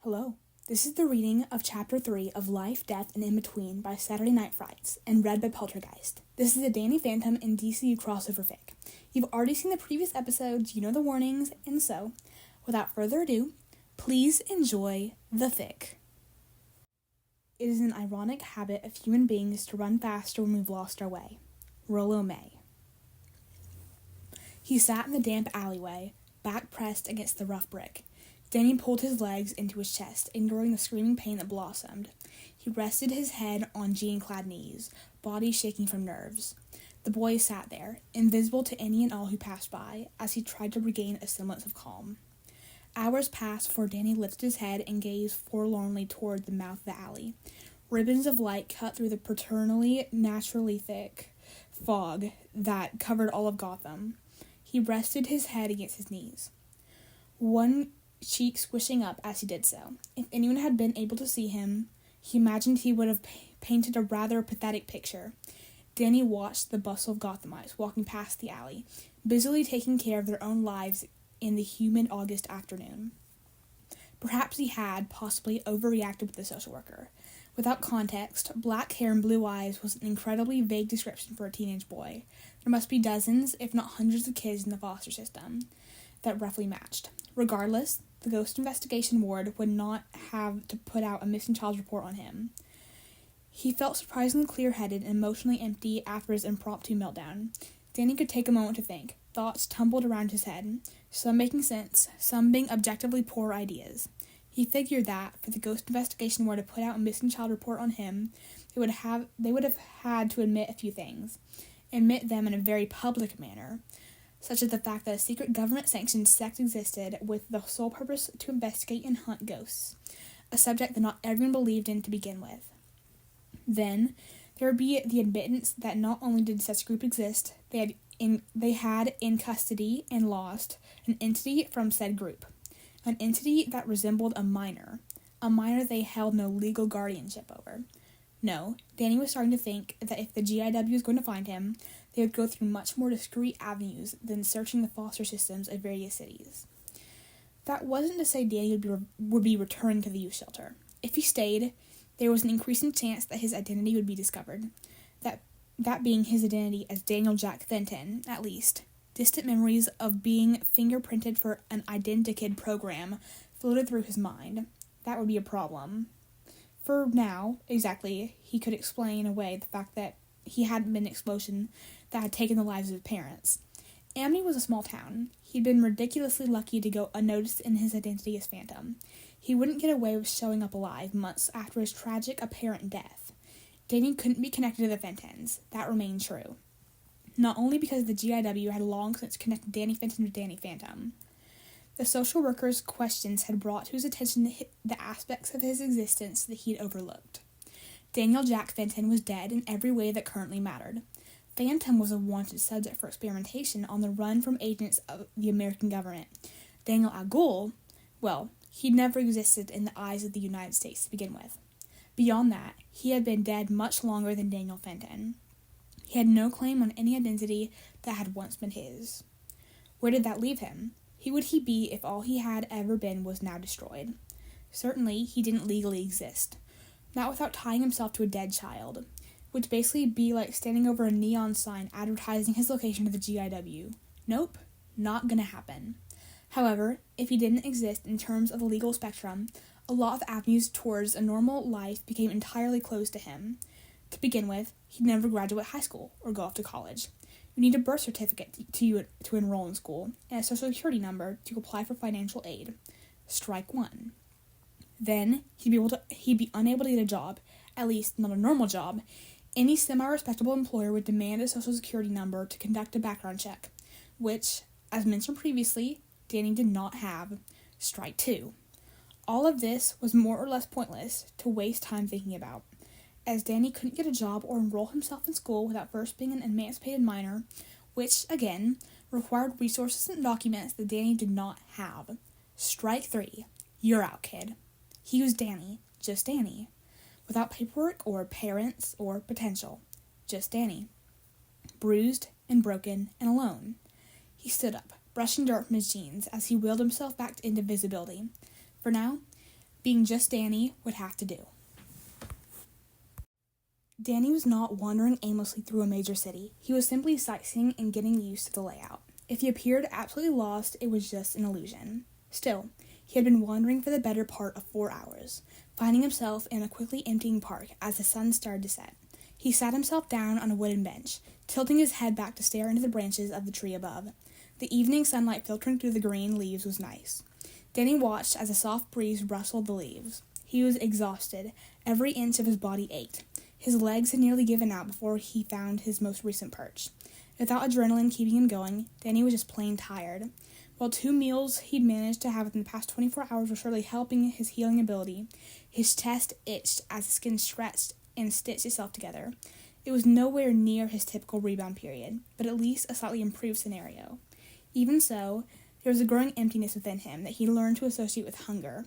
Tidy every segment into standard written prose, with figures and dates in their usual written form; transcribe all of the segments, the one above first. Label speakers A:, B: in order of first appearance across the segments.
A: Hello. This is the reading of Chapter 3 of Life, Death, and In Between by Saturday Night Frights, and read by Poltergeist. This is a Danny Phantom and DCU crossover fic. You've already seen the previous episodes, you know the warnings, and so, without further ado, please enjoy the fic. It is an ironic habit of human beings to run faster when we've lost our way. Rollo May. He sat in the damp alleyway, back pressed against the rough brick. Danny pulled his legs into his chest, ignoring the screaming pain that blossomed. He rested his head on jean-clad knees, body shaking from nerves. The boy sat there, invisible to any and all who passed by, as he tried to regain a semblance of calm. Hours passed before Danny lifted his head and gazed forlornly toward the mouth of the alley. Ribbons of light cut through the paternally, naturally thick fog that covered all of Gotham. He rested his head against his knees, one cheek squishing up as he did so. If anyone had been able to see him, he imagined he would have painted a rather pathetic picture. Danny watched the bustle of Gothamites walking past the alley, busily taking care of their own lives in the humid August afternoon. Perhaps he had possibly overreacted with the social worker. Without context, black hair and blue eyes was an incredibly vague description for a teenage boy. There must be dozens, if not hundreds of kids in the foster system that roughly matched. Regardless, the Ghost Investigation Ward would not have to put out a missing child report on him. He felt surprisingly clear-headed and emotionally empty after his impromptu meltdown. Danny could take a moment to think. Thoughts tumbled around his head, some making sense, some being objectively poor ideas. He figured that, for the Ghost Investigation Ward to put out a missing child report on him, they would have had to admit a few things. Admit them in a very public manner, such as the fact that a secret government-sanctioned sect existed with the sole purpose to investigate and hunt ghosts, a subject that not everyone believed in to begin with. Then, there would be the admittance that not only did such a group exist, they had in custody and lost an entity from said group, an entity that resembled a minor they held no legal guardianship over. No, Danny was starting to think that if the GIW was going to find him, they would go through much more discreet avenues than searching the foster systems of various cities. That wasn't to say Danny would be returned to the youth shelter. If he stayed, there was an increasing chance that his identity would be discovered. That being his identity as Daniel Jack Fenton, at least. Distant memories of being fingerprinted for an identikid program floated through his mind. That would be a problem. For now, exactly, he could explain away the fact that he hadn't been an explosion that had taken the lives of his parents. Amity was a small town. He'd been ridiculously lucky to go unnoticed in his identity as Phantom. He wouldn't get away with showing up alive months after his tragic apparent death. Danny couldn't be connected to the Fentons. That remained true. Not only because the GIW had long since connected Danny Fenton to Danny Phantom. The social worker's questions had brought to his attention the aspects of his existence that he'd overlooked. Daniel Jack Fenton was dead in every way that currently mattered. Phantom was a wanted subject for experimentation on the run from agents of the American government. Daniel Agul, well, he'd never existed in the eyes of the United States to begin with. Beyond that, he had been dead much longer than Daniel Fenton. He had no claim on any identity that had once been his. Where did that leave him? Who would he be if all he had ever been was now destroyed? Certainly, he didn't legally exist. Not without tying himself to a dead child, which basically be like standing over a neon sign advertising his location to the GIW. Nope, not gonna happen. However, if he didn't exist in terms of the legal spectrum, a lot of avenues towards a normal life became entirely closed to him. To begin with, he'd never graduate high school or go off to college. You need a birth certificate to enroll in school, and a social security number to apply for financial aid. Strike one. Then, he'd be unable to get a job, at least not a normal job. Any semi-respectable employer would demand a social security number to conduct a background check, which, as mentioned previously, Danny did not have. Strike two. All of this was more or less pointless to waste time thinking about, as Danny couldn't get a job or enroll himself in school without first being an emancipated minor, which, again, required resources and documents that Danny did not have. Strike three. You're out, kid. He was Danny, just Danny, without paperwork or parents or potential. Just Danny. Bruised and broken and alone. He stood up, brushing dirt from his jeans as he wheeled himself back into visibility. For now, Being just Danny would have to do. Danny was not wandering aimlessly through a major city. He was simply sightseeing and getting used to the layout. If he appeared absolutely lost, it was just an illusion. Still, he had been wandering for the better part of 4 hours, finding himself in a quickly emptying park as the sun started to set. He sat himself down on a wooden bench, tilting his head back to stare into the branches of the tree above. The evening sunlight filtering through the green leaves was nice. Danny watched as a soft breeze rustled the leaves. He was exhausted. Every inch of his body ached. His legs had nearly given out before he found his most recent perch. Without adrenaline keeping him going, Danny was just plain tired. While 2 meals he'd managed to have within the past 24 hours were surely helping his healing ability, his chest itched as the skin stretched and stitched itself together. It was nowhere near his typical rebound period, but at least a slightly improved scenario. Even so, there was a growing emptiness within him that he learned to associate with hunger,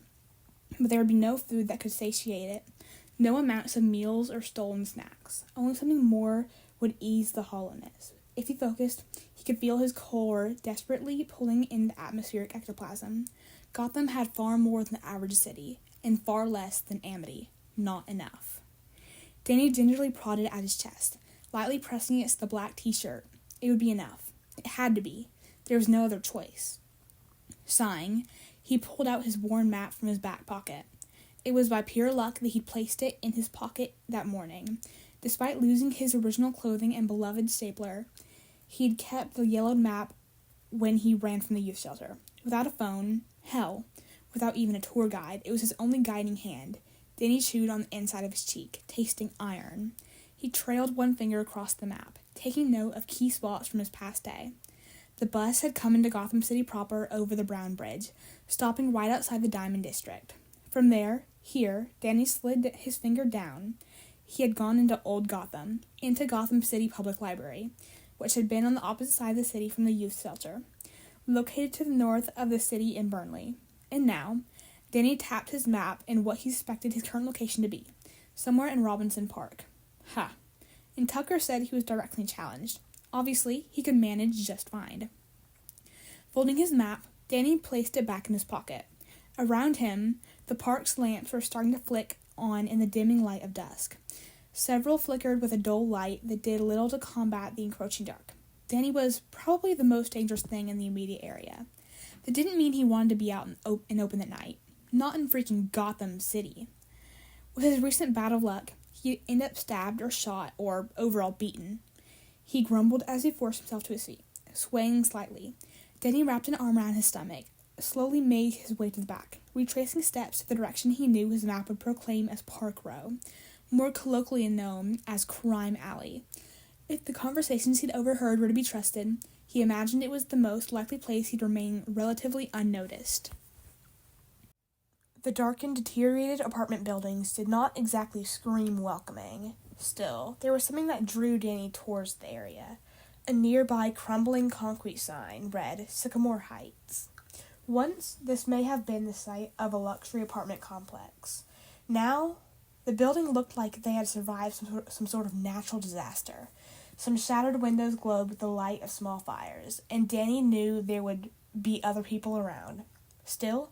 A: but there would be no food that could satiate it, no amounts of meals or stolen snacks. Only something more would ease the hollowness. If he focused, he could feel his core desperately pulling in the atmospheric ectoplasm. Gotham had far more than the average city, and far less than Amity. Not enough. Danny gingerly prodded at his chest, lightly pressing against the black t-shirt. It would be enough. It had to be. There was no other choice. Sighing, he pulled out his worn map from his back pocket. It was by pure luck that he'd placed it in his pocket that morning. Despite losing his original clothing and beloved stapler, he'd kept the yellowed map when he ran from the youth shelter. Without a phone, hell, without even a tour guide, it was his only guiding hand. Danny chewed on the inside of his cheek, tasting iron. He trailed one finger across the map, taking note of key spots from his past day. The bus had come into Gotham City proper over the Brown Bridge, stopping right outside the Diamond District. From there, Danny slid his finger down. He had gone into Old Gotham, into Gotham City Public Library, which had been on the opposite side of the city from the youth shelter, located to the north of the city in Burnley. And now, Danny tapped his map in what he suspected his current location to be, somewhere in Robinson Park. And Tucker said he was directly challenged. Obviously, he could manage just fine. Folding his map, Danny placed it back in his pocket. Around him, the park's lamps were starting to flick on in the dimming light of dusk. Several flickered with a dull light that did little to combat the encroaching dark. Danny was probably the most dangerous thing in the immediate area. That didn't mean he wanted to be out and open at night. Not in freaking Gotham City. With his recent bout of luck, he'd end up stabbed or shot or overall beaten. He grumbled as he forced himself to his feet, swaying slightly. Danny wrapped an arm around his stomach, slowly made his way to the back, retracing steps to the direction he knew his map would proclaim as Park Row, more colloquially known as Crime Alley. If the conversations he'd overheard were to be trusted, he imagined it was the most likely place he'd remain relatively unnoticed. The darkened, deteriorated apartment buildings did not exactly scream welcoming. Still, there was something that drew Danny towards the area. A nearby crumbling concrete sign read Sycamore Heights. Once, this may have been the site of a luxury apartment complex. Now, the building looked like they had survived some sort of natural disaster. Some shattered windows glowed with the light of small fires, and Danny knew there would be other people around. Still,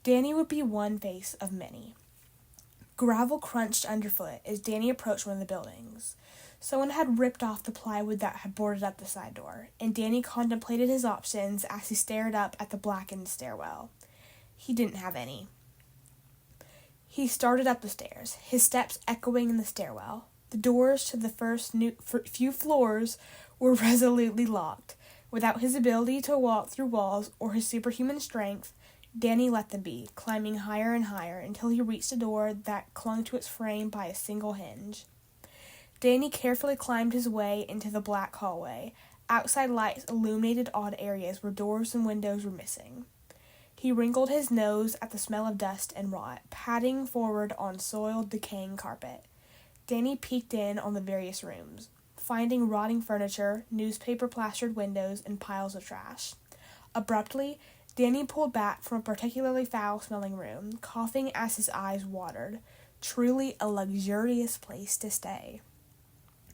A: Danny would be one face of many. Gravel crunched underfoot as Danny approached one of the buildings. Someone had ripped off the plywood that had boarded up the side door, and Danny contemplated his options as he stared up at the blackened stairwell. He didn't have any. He started up the stairs, his steps echoing in the stairwell. The doors to the first few floors were resolutely locked. Without his ability to walk through walls or his superhuman strength, Danny let them be, climbing higher and higher until he reached a door that clung to its frame by a single hinge. Danny carefully climbed his way into the black hallway. Outside lights illuminated odd areas where doors and windows were missing. He wrinkled his nose at the smell of dust and rot, padding forward on soiled, decaying carpet. Danny peeked in on the various rooms, finding rotting furniture, newspaper-plastered windows, and piles of trash. Abruptly, Danny pulled back from a particularly foul-smelling room, coughing as his eyes watered. Truly a luxurious place to stay.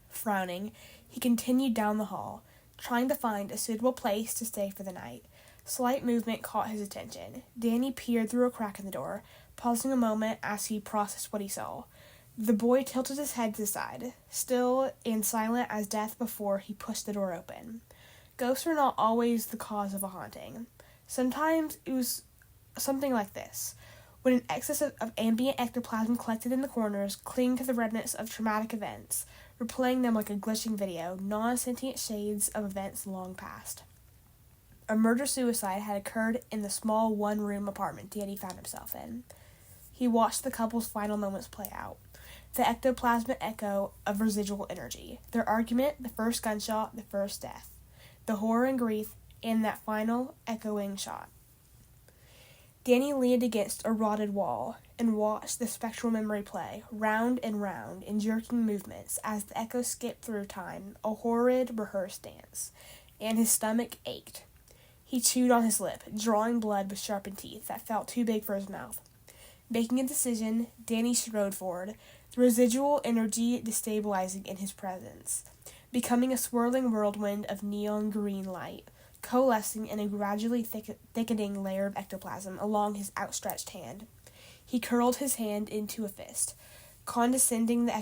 A: Frowning, he continued down the hall, trying to find a suitable place to stay for the night. Slight movement caught his attention. Danny peered through a crack in the door, pausing a moment as he processed what he saw. The boy tilted his head to the side, still and silent as death before he pushed the door open. Ghosts are not always the cause of a haunting. Sometimes it was something like this, when an excess of ambient ectoplasm collected in the corners, clinging to the remnants of traumatic events, replaying them like a glitching video, non-sentient shades of events long past. A murder-suicide had occurred in the small one-room apartment Danny found himself in. He watched the couple's final moments play out. The ectoplasmic echo of residual energy. Their argument, the first gunshot, the first death. The horror and grief in that final echoing shot. Danny leaned against a rotted wall and watched the spectral memory play, round and round, in jerking movements as the echo skipped through time, a horrid, rehearsed dance, and his stomach ached. He chewed on his lip, drawing blood with sharpened teeth that felt too big for his mouth. Making a decision, Danny strode forward, the residual energy destabilizing in his presence, becoming a swirling whirlwind of neon green light, coalescing in a gradually thickening layer of ectoplasm along his outstretched hand. He curled his hand into a fist, condensing the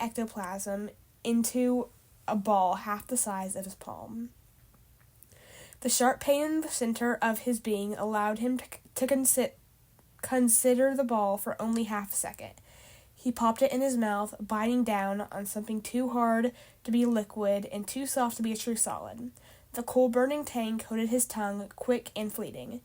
A: ectoplasm into a ball half the size of his palm. The sharp pain in the center of his being allowed him to consider the ball for only half a second. He popped it in his mouth, biting down on something too hard to be liquid and too soft to be a true solid. The coal-burning tang coated his tongue, quick and fleeting.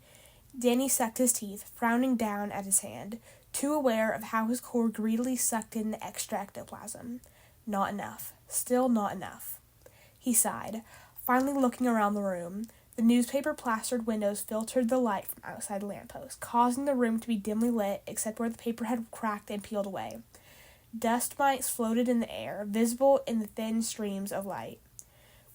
A: Danny sucked his teeth, frowning down at his hand, too aware of how his core greedily sucked in the extra ectoplasm. Not enough. Still not enough. He sighed, finally looking around the room. The newspaper-plastered windows filtered the light from outside the lamppost, causing the room to be dimly lit except where the paper had cracked and peeled away. Dust mites floated in the air, visible in the thin streams of light.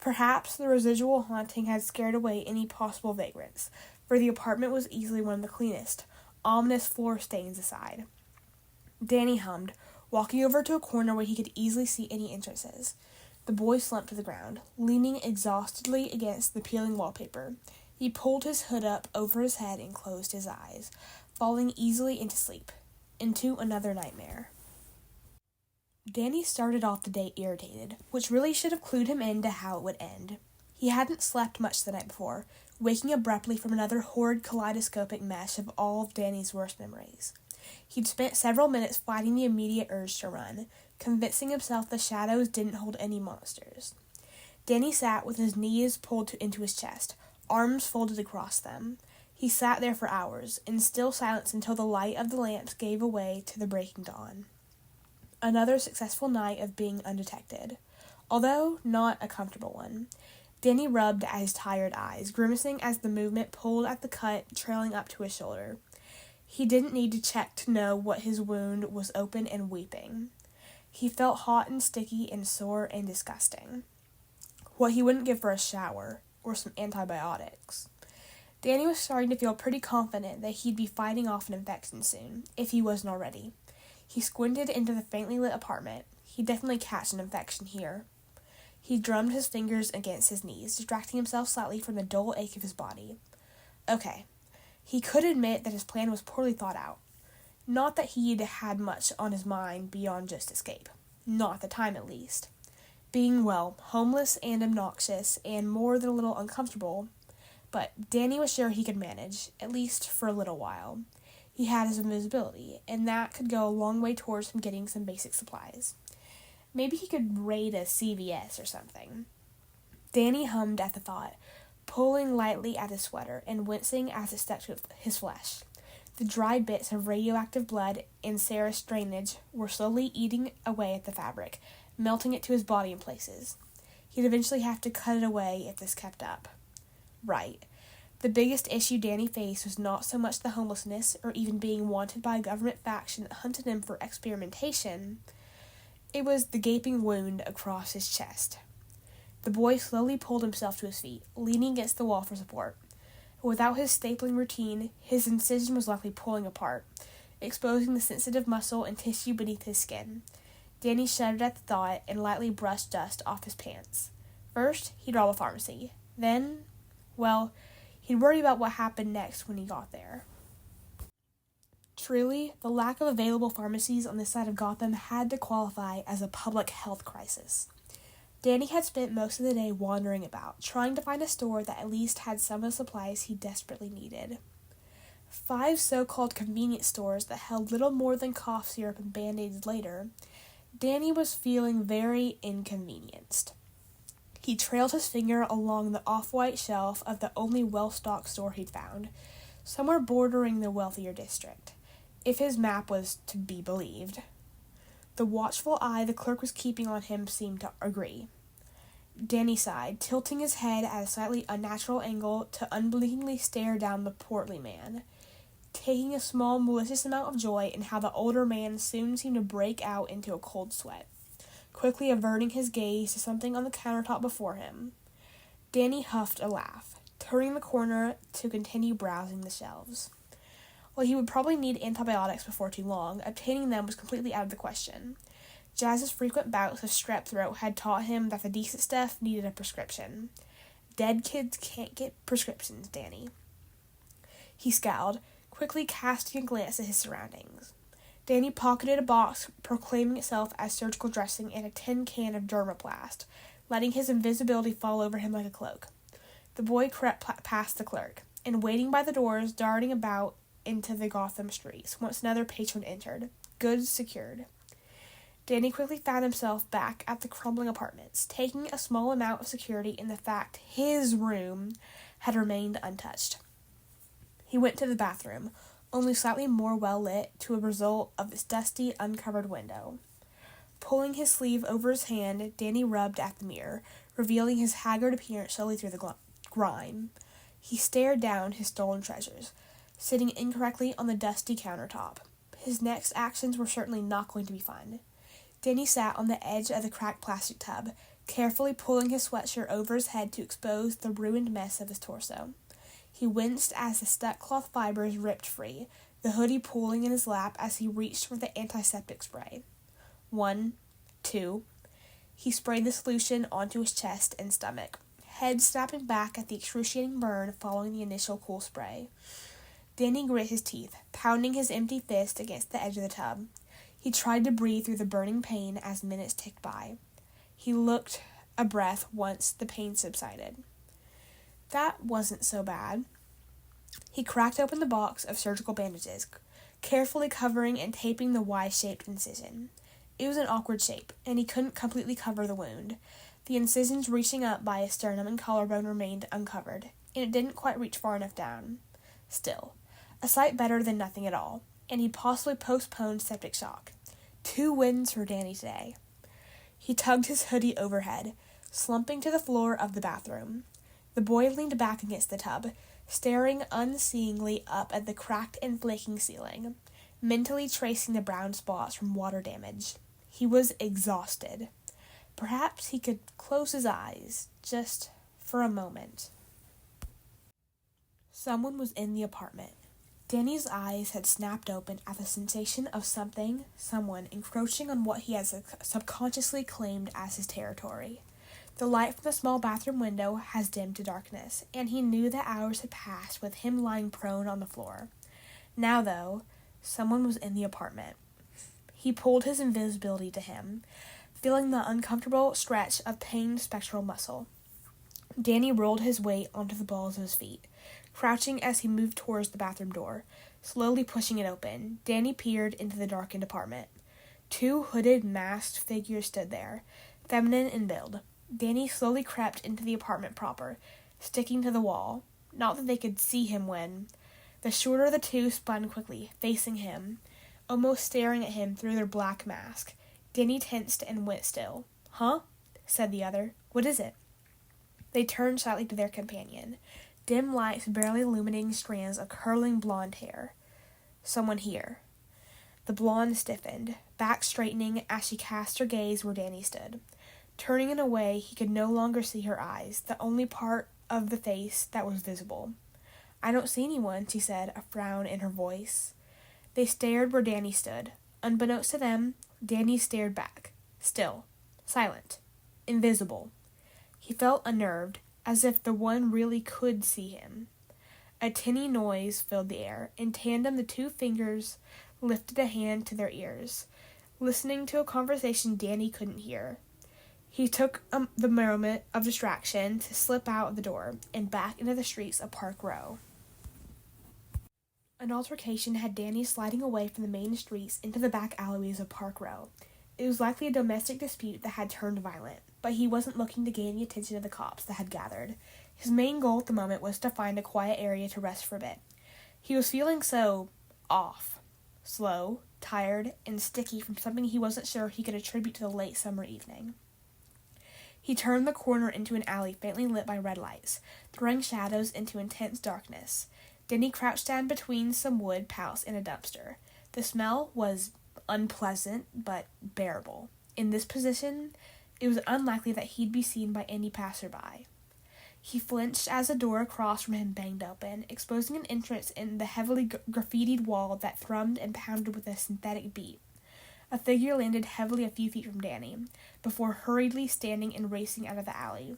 A: Perhaps the residual haunting had scared away any possible vagrants, for the apartment was easily one of the cleanest, ominous floor stains aside. Danny hummed, walking over to a corner where he could easily see any entrances. The boy slumped to the ground, leaning exhaustedly against the peeling wallpaper. He pulled his hood up over his head and closed his eyes, falling easily into sleep, into another nightmare. Danny started off the day irritated, which really should have clued him in to how it would end. He hadn't slept much the night before, waking abruptly from another horrid kaleidoscopic mesh of all of Danny's worst memories. He'd spent several minutes fighting the immediate urge to run, convincing himself the shadows didn't hold any monsters. Danny sat with his knees pulled into his chest, arms folded across them. He sat there for hours, in still silence until the light of the lamps gave way to the breaking dawn. Another successful night of being undetected, although not a comfortable one. Danny rubbed at his tired eyes, grimacing as the movement pulled at the cut trailing up to his shoulder. He didn't need to check to know what his wound was open and weeping. He felt hot and sticky and sore and disgusting. What he wouldn't give for a shower or some antibiotics. Danny was starting to feel pretty confident that he'd be fighting off an infection soon, if he wasn't already. He squinted into the faintly lit apartment. He'd definitely catch an infection here. He drummed his fingers against his knees, distracting himself slightly from the dull ache of his body. Okay. He could admit that his plan was poorly thought out. Not that he'd had much on his mind beyond just escape. Not at the time, at least. Being, homeless and obnoxious, and more than a little uncomfortable, but Danny was sure he could manage, at least for a little while. He had his invisibility, and that could go a long way towards him getting some basic supplies. Maybe he could raid a CVS or something. Danny hummed at the thought, pulling lightly at his sweater and wincing as it stuck to his flesh. The dried bits of radioactive blood and serous drainage were slowly eating away at the fabric, melting it to his body in places. He'd eventually have to cut it away if this kept up. Right. The biggest issue Danny faced was not so much the homelessness or even being wanted by a government faction that hunted him for experimentation. It was the gaping wound across his chest. The boy slowly pulled himself to his feet, leaning against the wall for support. Without his stapling routine, his incision was likely pulling apart, exposing the sensitive muscle and tissue beneath his skin. Danny shuddered at the thought and lightly brushed dust off his pants. First, he'd rob a pharmacy. Then, he'd worry about what happened next when he got there. Truly, the lack of available pharmacies on this side of Gotham had to qualify as a public health crisis. Danny had spent most of the day wandering about, trying to find a store that at least had some of the supplies he desperately needed. 5 so-called convenience stores that held little more than cough syrup and Band-Aids later, Danny was feeling very inconvenienced. He trailed his finger along the off-white shelf of the only well-stocked store he'd found, somewhere bordering the wealthier district, if his map was to be believed. The watchful eye the clerk was keeping on him seemed to agree. Danny sighed, tilting his head at a slightly unnatural angle to unblinkingly stare down the portly man, taking a small malicious amount of joy in how the older man soon seemed to break out into a cold sweat, quickly averting his gaze to something on the countertop before him. Danny huffed a laugh, turning the corner to continue browsing the shelves. While he would probably need antibiotics before too long, obtaining them was completely out of the question. Jazz's frequent bouts of strep throat had taught him that the decent stuff needed a prescription. Dead kids can't get prescriptions, Danny. He scowled, quickly casting a glance at his surroundings. Danny pocketed a box proclaiming itself as surgical dressing and a tin can of dermoplast, letting his invisibility fall over him like a cloak. The boy crept past the clerk, and waiting by the doors, darting about into the Gotham streets once another patron entered, goods secured. Danny quickly found himself back at the crumbling apartments, taking a small amount of security in the fact his room had remained untouched. He went to the bathroom, only slightly more well-lit to a result of its dusty, uncovered window. Pulling his sleeve over his hand, Danny rubbed at the mirror, revealing his haggard appearance slowly through the grime. He stared down his stolen treasures, sitting incorrectly on the dusty countertop. His next actions were certainly not going to be fun. Danny sat on the edge of the cracked plastic tub, carefully pulling his sweatshirt over his head to expose the ruined mess of his torso. He winced as the stuck cloth fibers ripped free, the hoodie pooling in his lap as he reached for the antiseptic spray. 1, 2. He sprayed the solution onto his chest and stomach, head snapping back at the excruciating burn following the initial cool spray. Danny grit his teeth, pounding his empty fist against the edge of the tub. He tried to breathe through the burning pain as minutes ticked by. He looked a breath once the pain subsided. That wasn't so bad. He cracked open the box of surgical bandages, carefully covering and taping the Y-shaped incision. It was an awkward shape, and he couldn't completely cover the wound. The incisions reaching up by his sternum and collarbone remained uncovered, and it didn't quite reach far enough down. Still, a sight better than nothing at all, and he possibly postponed septic shock. 2 wins for Danny today. He tugged his hoodie overhead, slumping to the floor of the bathroom. The boy leaned back against the tub, staring unseeingly up at the cracked and flaking ceiling, mentally tracing the brown spots from water damage. He was exhausted. Perhaps he could close his eyes, just for a moment. Someone was in the apartment. Danny's eyes had snapped open at the sensation of someone encroaching on what he had subconsciously claimed as his territory. The light from the small bathroom window has dimmed to darkness, and he knew that hours had passed with him lying prone on the floor. Now, though, someone was in the apartment. He pulled his invisibility to him, feeling the uncomfortable stretch of pained spectral muscle. Danny rolled his weight onto the balls of his feet, crouching as he moved towards the bathroom door. Slowly pushing it open, Danny peered into the darkened apartment. 2 hooded, masked figures stood there, feminine in build. Danny slowly crept into the apartment proper, sticking to the wall. Not that they could see him when... The shorter of the 2 spun quickly, facing him, almost staring at him through their black mask. Danny tensed and went still. "Huh?" said the other. "What is it?" They turned slightly to their companion, dim lights barely illuminating strands of curling blonde hair. "Someone here." The blonde stiffened, back straightening as she cast her gaze where Danny stood. Turning in a way he could no longer see her eyes, the only part of the face that was visible. "I don't see anyone," she said, a frown in her voice. They stared where Danny stood. Unbeknownst to them, Danny stared back. Still. Silent. Invisible. He felt unnerved, as if the one really could see him. A tinny noise filled the air. In tandem, the two fingers lifted a hand to their ears, listening to a conversation Danny couldn't hear. He took the moment of distraction to slip out of the door and back into the streets of Park Row. An altercation had Danny sliding away from the main streets into the back alleyways of Park Row. It was likely a domestic dispute that had turned violent, but he wasn't looking to gain the attention of the cops that had gathered. His main goal at the moment was to find a quiet area to rest for a bit. He was feeling so off, slow, tired, and sticky from something he wasn't sure he could attribute to the late summer evening. He turned the corner into an alley faintly lit by red lights, throwing shadows into intense darkness. Then he crouched down between some wood pallets and a dumpster. The smell was unpleasant, but bearable. In this position, it was unlikely that he'd be seen by any passerby. He flinched as a door across from him banged open, exposing an entrance in the heavily graffitied wall that thrummed and pounded with a synthetic beat. A figure landed heavily a few feet from Danny, before hurriedly standing and racing out of the alley.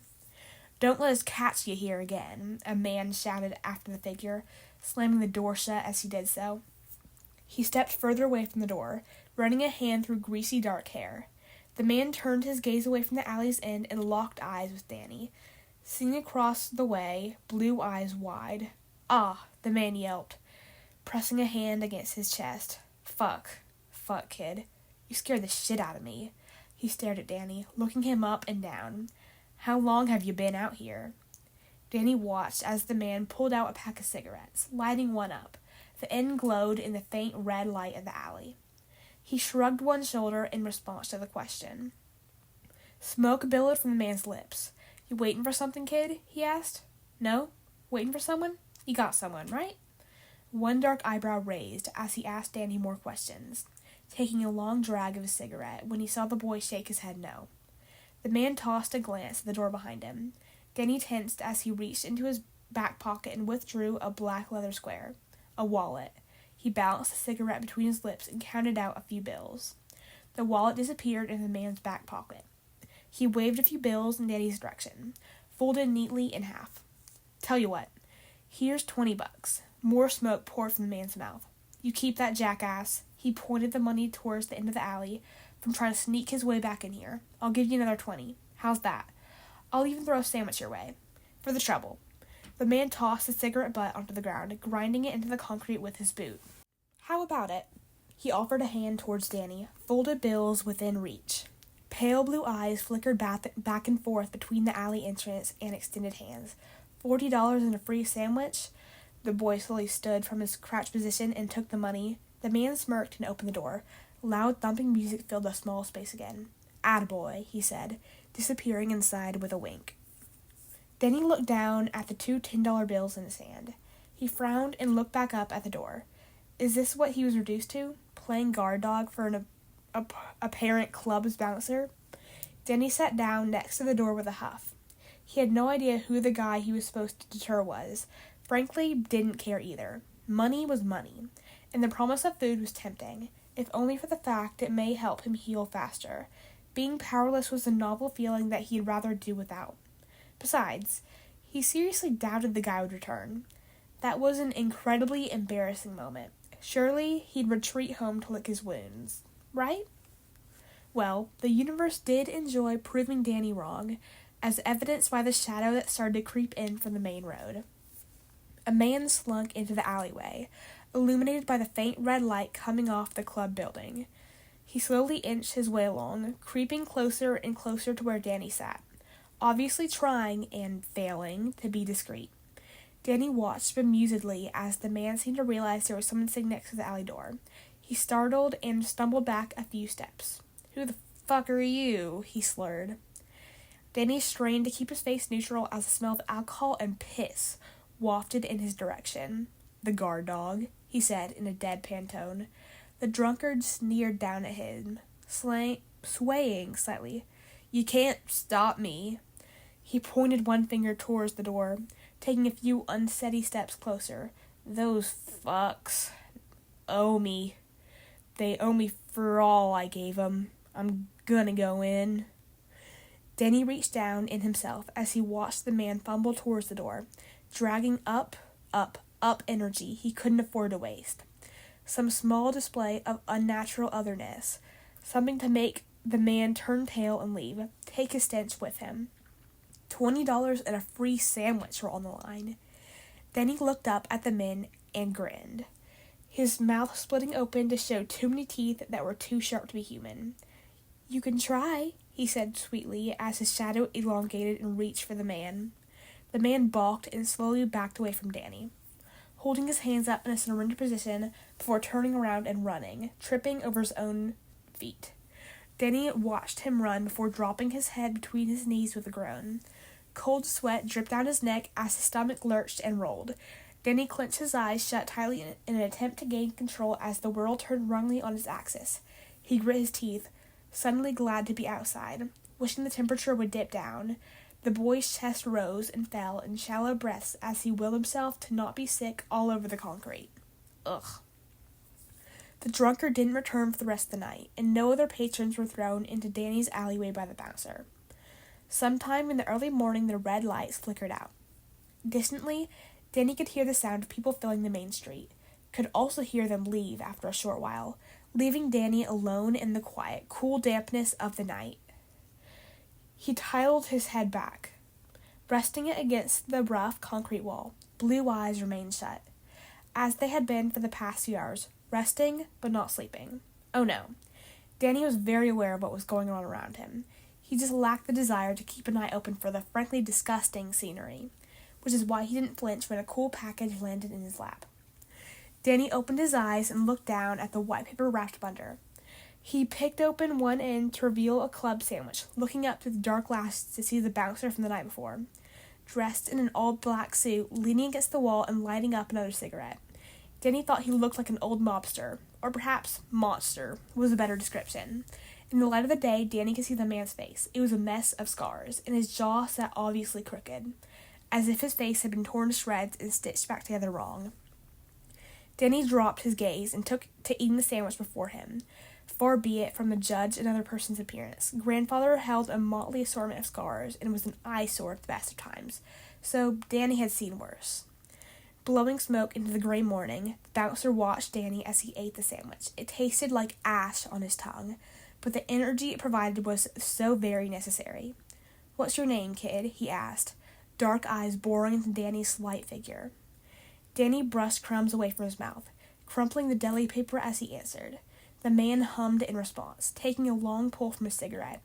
A: "Don't let us catch you here again," a man shouted after the figure, slamming the door shut as he did so. He stepped further away from the door, running a hand through greasy dark hair. The man turned his gaze away from the alley's end and locked eyes with Danny. Seeing across the way, blue eyes wide. "Ah," the man yelped, pressing a hand against his chest. Fuck, kid. You scared the shit out of me." He stared at Danny, looking him up and down. "How long have you been out here?" Danny watched as the man pulled out a pack of cigarettes, lighting one up. The end glowed in the faint red light of the alley. He shrugged one shoulder in response to the question. Smoke billowed from the man's lips. "You waiting for something, kid?" he asked. "No? Waiting for someone? You got someone, right?" One dark eyebrow raised as he asked Danny more questions, taking a long drag of his cigarette when he saw the boy shake his head no. The man tossed a glance at the door behind him. Danny tensed as he reached into his back pocket and withdrew a black leather square. A wallet. He balanced the cigarette between his lips and counted out a few bills. The wallet disappeared in the man's back pocket. He waved a few bills in Danny's direction, folded neatly in half. "Tell you what, here's $20. More smoke poured from the man's mouth. "You keep that, jackass." He pointed the money towards the end of the alley from trying to sneak his way back in here. "I'll give you another 20. How's that? I'll even throw a sandwich your way. For the trouble." The man tossed the cigarette butt onto the ground, grinding it into the concrete with his boot. "How about it?" He offered a hand towards Danny, folded bills within reach. Pale blue eyes flickered back and forth between the alley entrance and extended hands. $40 and a free sandwich? The boy slowly stood from his crouched position and took the money. The man smirked and opened the door. Loud thumping music filled the small space again. "Attaboy," he said, disappearing inside with a wink. Then he looked down at the two $10 bills in his hand. He frowned and looked back up at the door. Is this what he was reduced to? Playing guard dog for an apparent club's bouncer? Denny sat down next to the door with a huff. He had no idea who the guy he was supposed to deter was. Frankly, didn't care either. Money was money, and the promise of food was tempting, if only for the fact it may help him heal faster. Being powerless was a novel feeling that he'd rather do without. Besides, he seriously doubted the guy would return. That was an incredibly embarrassing moment. Surely he'd retreat home to lick his wounds, right? Well, the universe did enjoy proving Danny wrong, as evidenced by the shadow that started to creep in from the main road. A man slunk into the alleyway, illuminated by the faint red light coming off the club building. He slowly inched his way along, creeping closer and closer to where Danny sat, obviously trying, and failing, to be discreet. Danny watched bemusedly as the man seemed to realize there was someone sitting next to the alley door. He startled and stumbled back a few steps. "Who the fuck are you?" he slurred. Danny strained to keep his face neutral as the smell of alcohol and piss wafted in his direction. "The guard dog," he said in a deadpan tone. The drunkard sneered down at him, swaying slightly. "You can't stop me." He pointed one finger towards the door, taking a few unsteady steps closer. "Those fucks owe me. They owe me for all I gave 'em. I'm gonna go in." Danny reached down in himself as he watched the man fumble towards the door, dragging up, up energy he couldn't afford to waste. Some small display of unnatural otherness, something to make the man turn tail and leave, take his stench with him. $20 and a free sandwich were on the line. Then he looked up at the men and grinned, his mouth splitting open to show too many teeth that were too sharp to be human. "You can try," he said sweetly as his shadow elongated and reached for the man. The man balked and slowly backed away from Danny, holding his hands up in a surrender position before turning around and running, tripping over his own feet. Danny watched him run before dropping his head between his knees with a groan. Cold sweat dripped down his neck as his stomach lurched and rolled. Danny clenched his eyes shut tightly in an attempt to gain control as the world turned wrongly on its axis. He grit his teeth, suddenly glad to be outside, wishing the temperature would dip down. The boy's chest rose and fell in shallow breaths as he willed himself to not be sick all over the concrete. Ugh. The drunkard didn't return for the rest of the night, and no other patrons were thrown into Danny's alleyway by the bouncer. Sometime in the early morning, the red lights flickered out. Distantly, Danny could hear the sound of people filling the main street, could also hear them leave after a short while, leaving Danny alone in the quiet, cool dampness of the night. He tilted his head back, resting it against the rough concrete wall. Blue eyes remained shut, as they had been for the past few hours, resting but not sleeping. Oh no. Danny was very aware of what was going on around him. He just lacked the desire to keep an eye open for the frankly disgusting scenery, which is why he didn't flinch when a cool package landed in his lap. Danny opened his eyes and looked down at the white paper wrapped bundle. He picked open one end to reveal a club sandwich, looking up through the dark glasses to see the bouncer from the night before, dressed in an all-black suit, leaning against the wall and lighting up another cigarette. Danny thought he looked like an old mobster, or perhaps monster was a better description. In the light of the day, Danny could see the man's face. It was a mess of scars, and his jaw sat obviously crooked, as if his face had been torn to shreds and stitched back together wrong. Danny dropped his gaze and took to eating the sandwich before him. Far be it from the judge another person's appearance. Grandfather held a motley assortment of scars and was an eyesore at the best of times, so Danny had seen worse. Blowing smoke into the gray morning, the bouncer watched Danny as he ate the sandwich. It tasted like ash on his tongue, but the energy it provided was so very necessary. "What's your name, kid?" he asked, dark eyes boring into Danny's slight figure. Danny brushed crumbs away from his mouth, crumpling the deli paper as he answered. The man hummed in response, taking a long pull from his cigarette.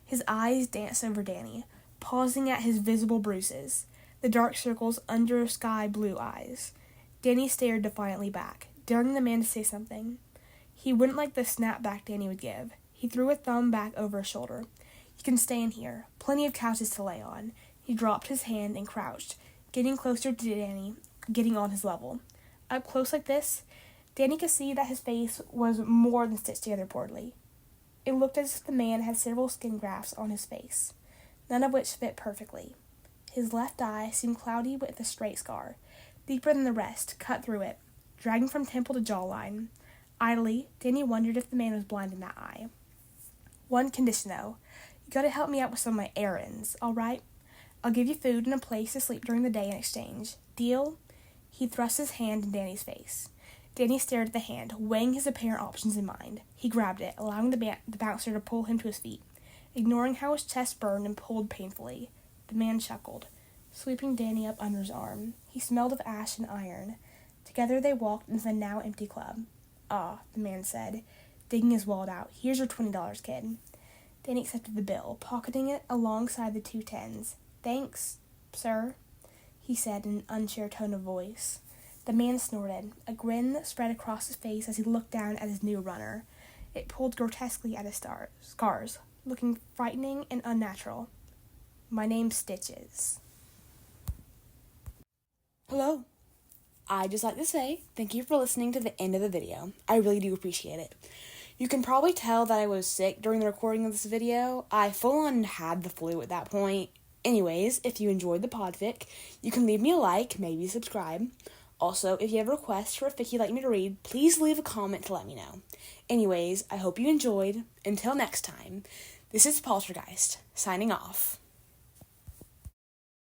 A: His eyes danced over Danny, pausing at his visible bruises, the dark circles under sky blue eyes. Danny stared defiantly back, daring the man to say something. He wouldn't like the snap back Danny would give. He threw a thumb back over his shoulder. "You can stay in here. Plenty of couches to lay on." He dropped his hand and crouched, getting closer to Danny, getting on his level. Up close like this, Danny could see that his face was more than stitched together poorly. It looked as if the man had several skin grafts on his face, none of which fit perfectly. His left eye seemed cloudy with a straight scar, deeper than the rest, cut through it, dragging from temple to jawline. Idly, Danny wondered if the man was blind in that eye. "One condition, though. You gotta help me out with some of my errands, all right? I'll give you food and a place to sleep during the day in exchange. Deal?" He thrust his hand in Danny's face. Danny stared at the hand, weighing his apparent options in mind. He grabbed it, allowing the bouncer to pull him to his feet, ignoring how his chest burned and pulled painfully. The man chuckled, sweeping Danny up under his arm. He smelled of ash and iron. Together they walked into the now empty club. "Ah," the man said, digging his wallet out. "Here's your $20, kid." Danny accepted the bill, pocketing it alongside the 2 tens. "Thanks, sir," he said in an unsure tone of voice. The man snorted. A grin spread across his face as he looked down at his new runner. It pulled grotesquely at his scars, looking frightening and unnatural. "My name's Stitches." Hello. I'd just like to say thank you for listening to the end of the video. I really do appreciate it. You can probably tell that I was sick during the recording of this video. I full-on had the flu at that point. Anyways, if you enjoyed the Podfic, you can leave me a like, maybe subscribe. Also, if you have requests for a fic you'd like me to read, please leave a comment to let me know. Anyways, I hope you enjoyed. Until next time, this is Paultyr, signing off.